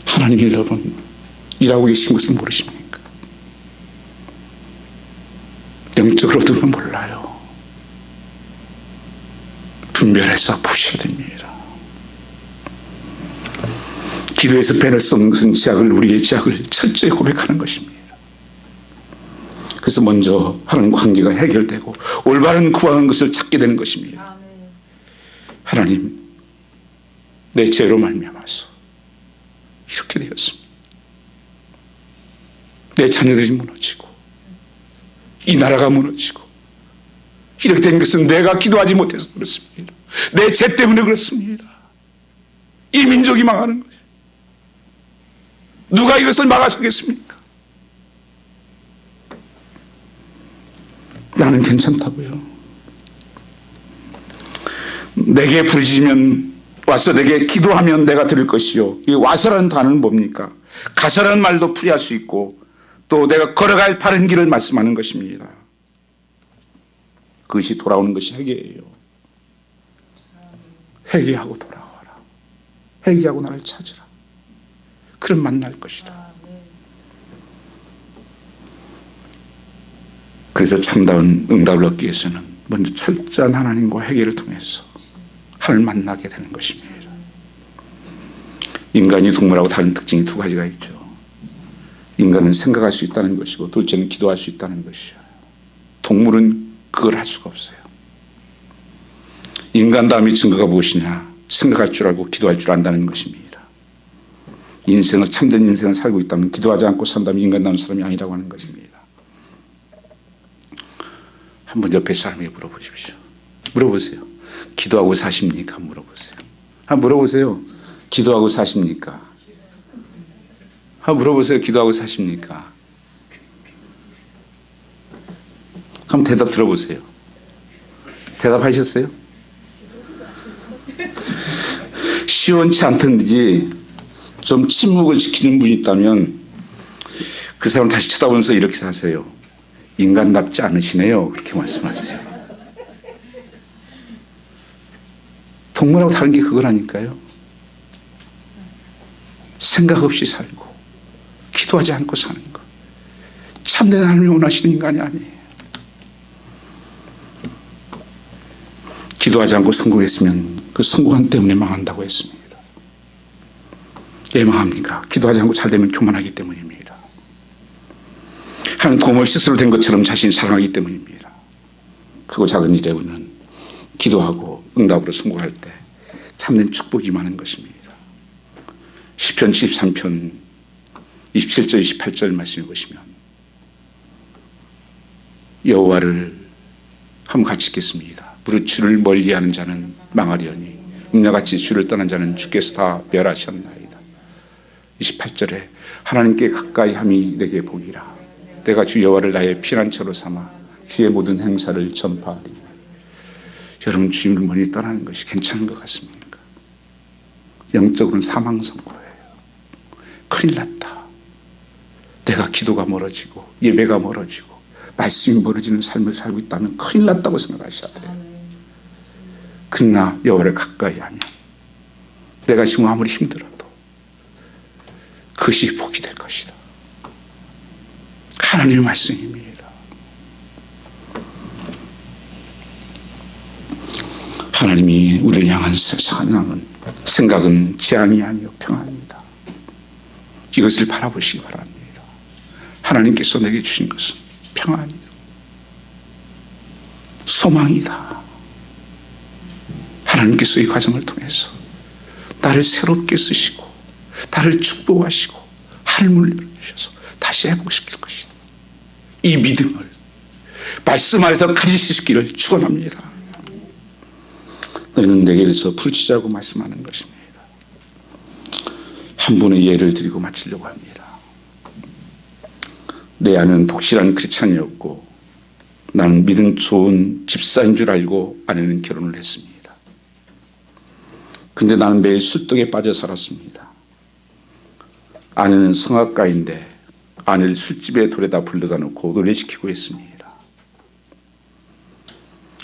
하나님이 여러분 일하고 계신 것을 모르십니까? 영적으로 두면 몰라요. 분별해서 보셔야 됩니다. 기도에서 배를 쏟는 것은 지약을 우리의 지약을 철저히 고백하는 것입니다. 그래서 먼저 하나님 관계가 해결되고 올바른 구하는 것을 찾게 되는 것입니다. 하나님 내 죄로 말미암아서 이렇게 되었습니다. 내 자녀들이 무너지고 이 나라가 무너지고 이렇게 된 것은 내가 기도하지 못해서 그렇습니다. 내 죄 때문에 그렇습니다. 이 민족이 망하는 것이 누가 이것을 막아서겠습니까? 나는 괜찮다고요. 내게 부르짖으면 와서 내게 기도하면 내가 들을 것이요. 이 와서라는 단어는 뭡니까? 가서라는 말도 풀이할 수 있고 또 내가 걸어갈 바른 길을 말씀하는 것입니다. 그것이 돌아오는 것이 회개예요. 회개하고 돌아와라. 회개하고 나를 찾으라. 그럼 만날 것이다. 그래서 참다운 응답을 얻기 위해서는 먼저 철저한 하나님과 회개를 통해서 하나님을 만나게 되는 것입니다. 인간이 동물하고 다른 특징이 두 가지가 있죠. 인간은 생각할 수 있다는 것이고 둘째는 기도할 수 있다는 것이에요. 동물은 그걸 할 수가 없어요. 인간 다음에 증거가 무엇이냐? 생각할 줄 알고 기도할 줄 안다는 것입니다. 인생을 참된 인생을 살고 있다면 기도하지 않고 산다면 인간다운 사람이 아니라고 하는 것입니다. 한번 옆에 사람에게 물어보십시오. 물어보세요. 기도하고 사십니까? 물어보세요. 물어보세요. 기도하고 사십니까? 물어보세요. 기도하고 사십니까? 한번 대답 들어보세요. 대답하셨어요? 시원치 않던지 좀 침묵을 지키는 분이 있다면 그 사람 다시 쳐다보면서 이렇게 사세요. 인간답지 않으시네요. 그렇게 말씀하세요. 동물하고 다른 게 그거라니까요. 생각 없이 살고 기도하지 않고 사는 것. 참된 하나님이 원하시는 인간이 아니에요. 기도하지 않고 성공했으면 그 성공한 때문에 망한다고 했습니다. 왜 망합니까? 기도하지 않고 잘 되면 교만하기 때문입니다. 하나님 도움을 스스로 된 것처럼 자신이 사랑하기 때문입니다. 크고 작은 일에 우리는 기도하고 응답으로 성공할 때 참된 축복이 많은 것입니다. 시편 73편 27절 28절 말씀해 보시면 여호와를 한번 같이 읽겠습니다. 무릇 주를 멀리하는 자는 망하려니 음녀같이 주를 떠난 자는 주께서 다 멸하셨나이다. 28절에 하나님께 가까이 함이 내게 복이라. 내가 주 여호와를 나의 피난처로 삼아 주의 모든 행사를 전파하리. 여러분, 주님을 멀리 떠나는 것이 괜찮은 것 같습니까? 영적으로는 사망 선고예요. 큰일 났다. 내가 기도가 멀어지고 예배가 멀어지고 말씀이 멀어지는 삶을 살고 있다면 큰일 났다고 생각하셔야 돼요. 그러나 여호와를 가까이 하면 내가 지금 아무리 힘들어도 그것이 복이 될 것이다. 하나님의 말씀입니다. 하나님이 우리를 향한 생각은 재앙이 아니요 평안이다. 이것을 바라보시기 바랍니다. 하나님께서 내게 주신 것은 평안이다. 소망이다. 하나님께서 이 과정을 통해서 나를 새롭게 쓰시고 나를 축복하시고 하늘문을 열어주셔서 다시 회복시킬 것이다. 이 믿음을 말씀 안에서 가질 수 있기를 축원합니다. 너희는 내게서 부르짖자고 말씀하는 것입니다. 한 분의 예를 드리고 마치려고 합니다. 내 아내는 독실한 크리스찬이었고 나는 믿음 좋은 집사인 줄 알고 아내는 결혼을 했습니다. 근데 나는 매일 술독에 빠져 살았습니다. 아내는 성악가인데 아내를 술집에 돌에다 불러다 놓고 노래시키고 했습니다.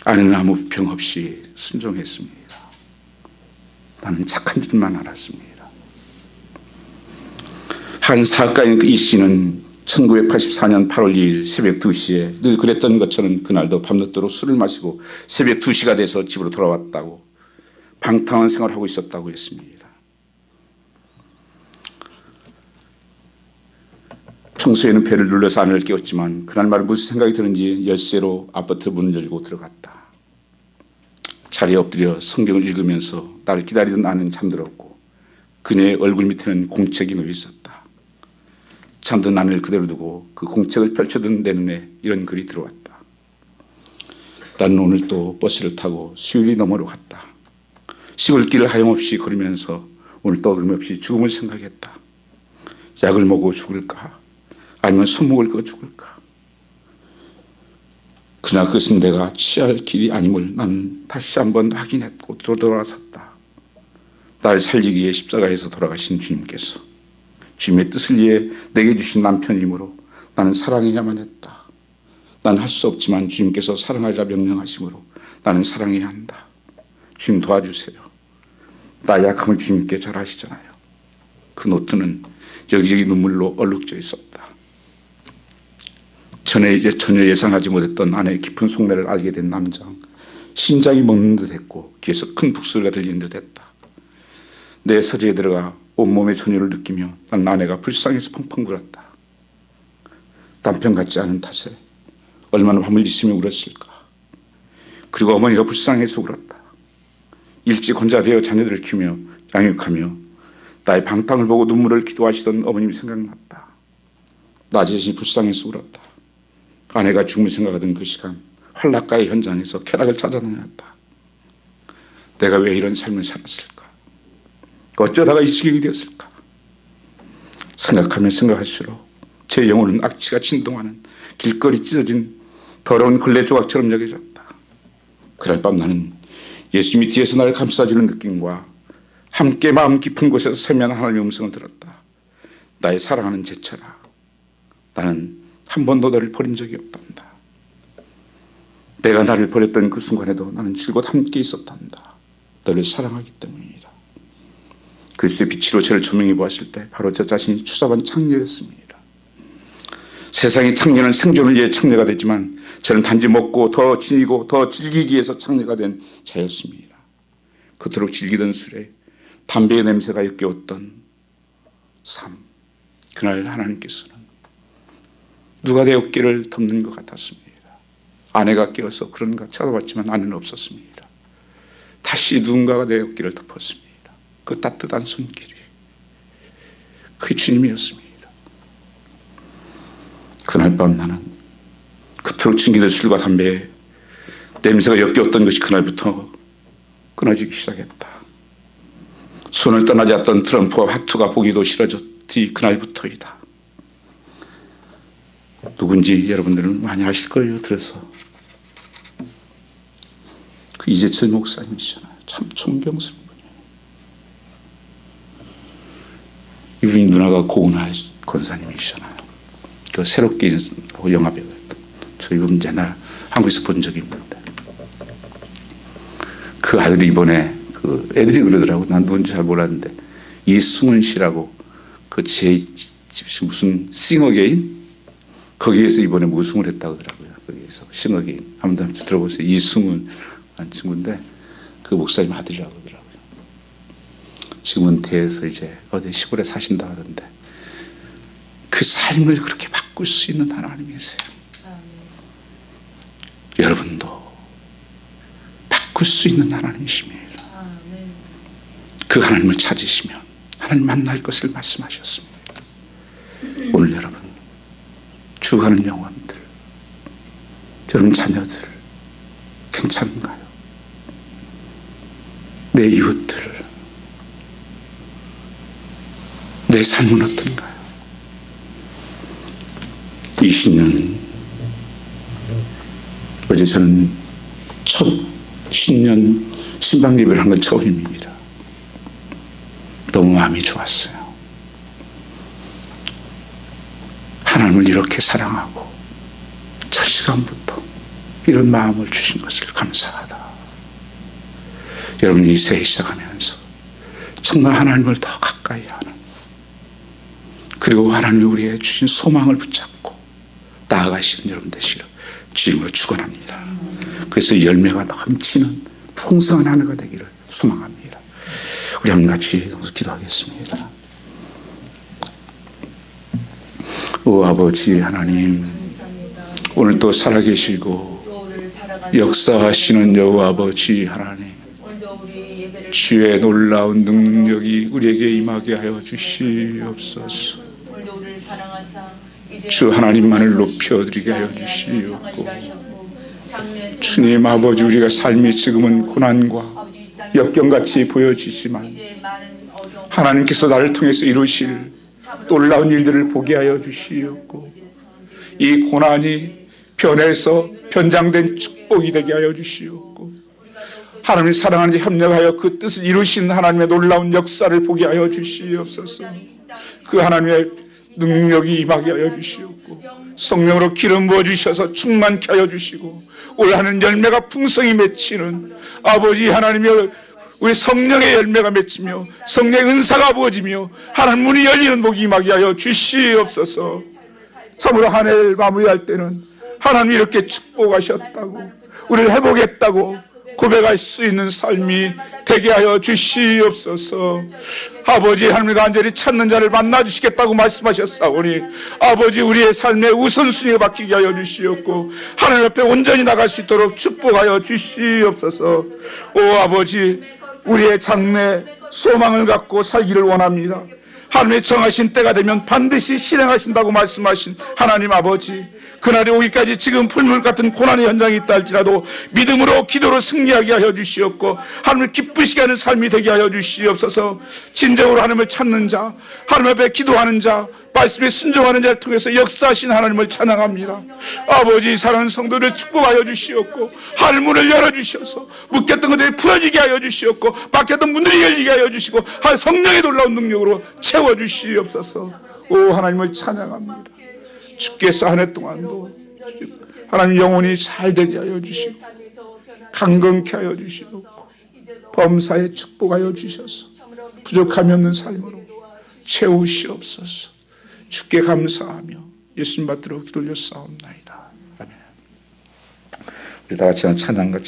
아내는 아무 불평 없이 순종했습니다. 나는 착한 줄만 알았습니다. 한 사악가인 이 씨는 1984년 8월 2일 새벽 2시에 늘 그랬던 것처럼 그날도 밤늦도록 술을 마시고 새벽 2시가 돼서 집으로 돌아왔다고 방탕한 생활을 하고 있었다고 했습니다. 평소에는 배를 눌러서 아내를 깨웠지만 그날만 무슨 생각이 드는지 열쇠로 아파트 문을 열고 들어갔다. 자리에 엎드려 성경을 읽으면서 나를 기다리던 아내는 잠들었고 그녀의 얼굴 밑에는 공책이 놓여 있었다. 잠든 아내를 그대로 두고 그 공책을 펼쳐둔 내 눈에 이런 글이 들어왔다. 나는 오늘 또 버스를 타고 수유리 너머로 갔다. 시골길을 하염없이 걸으면서 오늘 또 어김없이 죽음을 생각했다. 약을 먹고 죽을까? 아니면 손목을 그어 죽을까? 그러나 그것은 내가 취할 길이 아님을 나는 다시 한번 확인했고 또 돌아섰다. 날 살리기 위해 십자가에서 돌아가신 주님께서 주님의 뜻을 위해 내게 주신 남편이므로 나는 사랑해야만 했다. 난 할 수 없지만 주님께서 사랑하리라 명령하심으로 나는 사랑해야 한다. 주님 도와주세요. 나 약함을 주님께 잘 아시잖아요. 그 노트는 여기저기 눈물로 얼룩져 있었다. 전혀 예상하지 못했던 아내의 깊은 속내를 알게 된 남장. 심장이 먹는 듯 했고 귀에서 큰 북소리가 들리는 듯 했다. 내 서재에 들어가 온몸의 전율을 느끼며 난 아내가 불쌍해서 펑펑 울었다. 남편 같지 않은 탓에 얼마나 밤을 지새며 울었을까. 그리고 어머니가 불쌍해서 울었다. 일찍 혼자 되어 자녀들을 키우며 양육하며 나의 방탕을 보고 눈물을 기도하시던 어머님이 생각났다. 나 자신이 불쌍해서 울었다. 아내가 죽음을 생각하던 그 시간 환락가의 현장에서 쾌락을 찾아다녔다. 내가 왜 이런 삶을 살았을까? 어쩌다가 이 지경이 되었을까? 생각하면 생각할수록 제 영혼은 악취가 진동하는 길거리 찢어진 더러운 걸레 조각처럼 여겨졌다. 그날 밤 나는 예수님이 뒤에서 나를 감싸주는 느낌과 함께 마음 깊은 곳에서 세미한 하나님의 음성을 들었다. 나의 사랑하는 제철아, 나는 한 번도 너를 버린 적이 없단다. 내가 나를 버렸던 그 순간에도 나는 줄곧 함께 있었단다. 너를 사랑하기 때문이다. 그리스도의 빛으로 저를 조명해 보았을 때 바로 저 자신이 추잡한 창녀였습니다. 세상의 창녀는 생존을 위해 창녀가 됐지만 저는 단지 먹고 더 지니고 더 즐기기 위해서 창녀가 된 자였습니다. 그토록 즐기던 술에 담배의 냄새가 역겨웠던 삶. 그날 하나님께서는 누가 내 어깨를 덮는 것 같았습니다. 아내가 깨어서 그런가 찾아봤지만 아내는 없었습니다. 다시 누군가가 내 어깨를 덮었습니다. 그 따뜻한 손길이 그게 주님이었습니다. 그날 밤 나는 그토록 숨기던 술과 담배에 냄새가 역겨웠던 것이 그날부터 끊어지기 시작했다. 손을 떠나지 않던 트럼프와 화투가 보기도 싫어졌지 그날부터이다. 누군지 여러분들은 많이 아실 거예요. 들어서 그 이재철 목사님이시잖아요. 참 존경스러운 분이에요. 이분이 누나가 고은하 권사님이시잖아요. 그 새롭게 영화배우였던 저 이분 옛날 한국에서 본 적이 있는데 그 아들이 이번에 그 애들이 그러더라고. 난 누군지 잘 몰랐는데 이승훈 씨라고 그 제 무슨 싱어게인 거기에서 이번에 우승을 했다고 하더라고요. 거기에서 싱어게인 한번 들어보세요. 이승훈 한 친구인데 그 목사님 아들이라고 하더라고요. 지금은 대에서 이제 어디 시골에 사신다 하던데 그 삶을 그렇게 바꿀 수 있는 하나님이세요. 여러분도 바꿀 수 있는 하나님이십니다. 그 하나님을 찾으시면 하나님 만날 것을 말씀하셨습니다. 오늘 여러분 죽어가는 영혼들, 여러분 자녀들 괜찮은가요? 내 이웃들, 내 삶은 어떤가요? 20년 어제 저는 첫 신년 신방 예배를 한 건 처음입니다. 너무 마음이 좋았어요. 하나님을 이렇게 사랑하고 첫 시간부터 이런 마음을 주신 것을 감사하다. 여러분 이 새해 시작하면서 정말 하나님을 더 가까이 하는 그리고 하나님이 우리에게 주신 소망을 붙잡고 나아가시는 여러분 되시기를 주님으로 축원합니다. 그래서 열매가 넘치는 풍성한 한 해가 되기를 소망합니다. 우리 한번 같이 기도하겠습니다. 오 아버지 하나님, 오늘 또 살아계시고 역사하시는 여호와 아버지 하나님, 주의 놀라운 능력이 우리에게 임하게 하여 주시옵소서. 주 하나님만을 높여드리게 하여 주시옵고, 주님 아버지, 우리가 삶이 지금은 고난과 역경같이 보여지지만 하나님께서 나를 통해서 이루실 놀라운 일들을 보게 하여 주시옵고, 이 고난이 변해서 변장된 축복이 되게 하여 주시옵고, 하나님이 사랑하는 자 협력하여 그 뜻을 이루신 하나님의 놀라운 역사를 보게 하여 주시옵소서. 그 하나님의 능력이 임하게 하여 주시옵고, 성령으로 기름 부어주셔서 충만케 하여 주시고, 올 한해 열매가 풍성히 맺히는 아버지 하나님의 우리 성령의 열매가 맺히며 성령의 은사가 부어지며 하나님 문이 열리는 복이 임하게 하여 주시옵소서. 참으로 한 해를 마무리할 때는 하나님이 이렇게 축복하셨다고, 우리를 회복했다고 고백할 수 있는 삶이 되게 하여 주시옵소서. 아버지, 하나님이 간절히 찾는 자를 만나주시겠다고 말씀하셨사오니 아버지, 우리의 삶의 우선순위가 바뀌게 하여 주시옵고 하나님 앞에 온전히 나갈 수 있도록 축복하여 주시옵소서. 오 아버지, 우리의 장래 소망을 갖고 살기를 원합니다. 하나님의 정하신 때가 되면 반드시 실행하신다고 말씀하신 하나님 아버지, 그날이 오기까지 지금 풀물 같은 고난의 현장이 있다 할지라도 믿음으로 기도로 승리하게 하여 주시옵고 하나님을 기쁘시게 하는 삶이 되게 하여 주시옵소서. 진정으로 하나님을 찾는 자, 하나님 앞에 기도하는 자, 말씀에 순종하는 자를 통해서 역사하신 하나님을 찬양합니다. 아버지, 사랑하는 성도를 축복하여 주시옵고 하늘 문을 열어주셔서 묶였던 것들이 풀어지게 하여 주시옵고 막혔던 문들이 열리게 하여 주시고 성령의 놀라운 능력으로 채워주시옵소서. 오 하나님을 찬양합니다. 주께서 한 해 동안도 하나님 영혼이 잘 되게 하여 주시고 강건케 하여 주시고 범사에 축복하여 주셔서 부족함이 없는 삶으로 채우시옵소서. 주께 감사하며 예수님 받들어 기도 올려 싸움나이다. 아멘. 우리 다 같이 찬양 같이